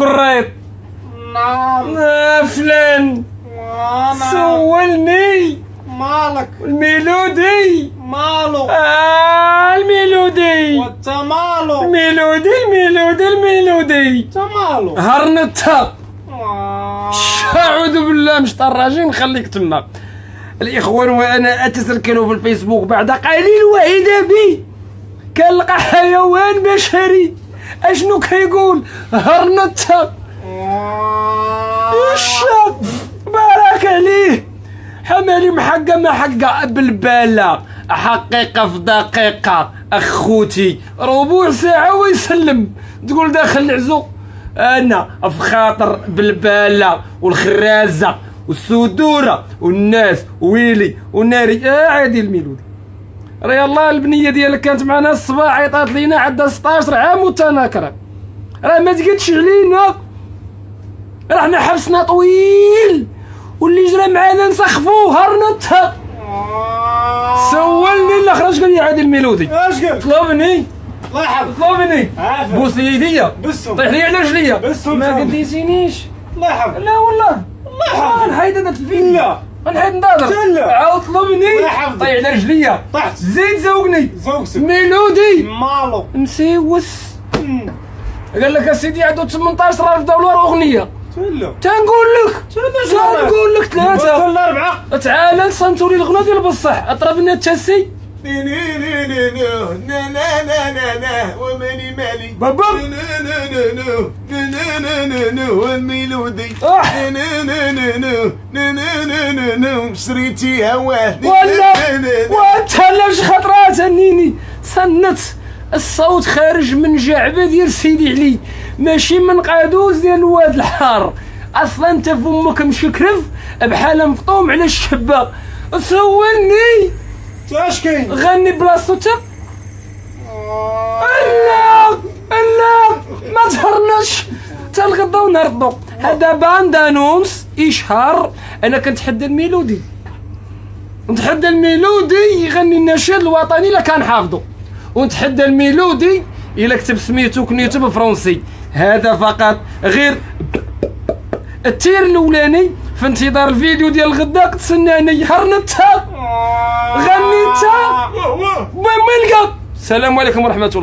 الكريط. نعم. فلان نعم. سولني مالك؟ الميلودي. مالو؟ الميلودي. وانت مالو؟ الميلودي انت مالو؟ هرنتها. اعوذ بالله من الشيطان الرجيم. خليك تما. الاخوان وانا اتسلكل في الفيسبوك بعد قليل واذا بي كنلقى حيوان بشري اشنو كيقول؟ هرنتها. الشاب بارك عليه حمالي محقه ما حقه بالباله حقيقه في دقيقه اخوتي ربع ساعه ويسلم. تقول داخل العزو انا في خاطر بالباله والخرازه والسدوره والناس ويلي وناري. عادي الميلودي راه يلاه البنيه ديالك كانت معنا الصباح عيطات لينا عندها 16 عام وتناكره راه ما تقدش علينا. راه حنا حبسنا طويل واللي جرى معانا نسخفوه. هرنتها. سولني لا خرج قال لي عادي الميلودي. اش قال؟ طلبني الله يحفظك. طلبني عافاك. بوس لي يديا بسهم. طيح لي على رجليا بسهم. ما قديتينيش. الله يحفظك. لا والله الله يحفظك. نحيد انا الفيديو. لا. نحيد نضرب. لا. عاود طلبني الله يحفظك. طيح على رجليا طحت. زيد زوقني زوجتك. ميلودي مالو؟ مسيوس. قال لك اسيدي عنده 18 راه بداو له اغنيه. تلا. تنقول لك ثلاثه ولا 4. تعال نصنتوا لي الغنى ديال بصح اطرب لنا التاسي. ومالي مالي بابا والميلودي ولا شريتي هواه وانت علاش خطرات هنيني صنت الصوت خارج من جعبه ديال سيدي علي ماشي من قادوس ديال الواد الحار. اصلا انت فمك مشكرف بحال مفطوم على الشبه. سولني اش كاين؟ غني بلاصتو تا. لا ما تهرناش تا الغدا ونرضو. هذا باندانونس اشهر. انا كنتحدى الميلودي يغني النشيد الوطني الا كان حافظه ونتحدى الميلودي الا كتب سميتو كنيتو بالفرنسي. هذا فقط غير التير الاولاني. في انتظار الفيديو ديال الغدا تسناني. هرنتها غنيتها. السلام عليكم ورحمه الله.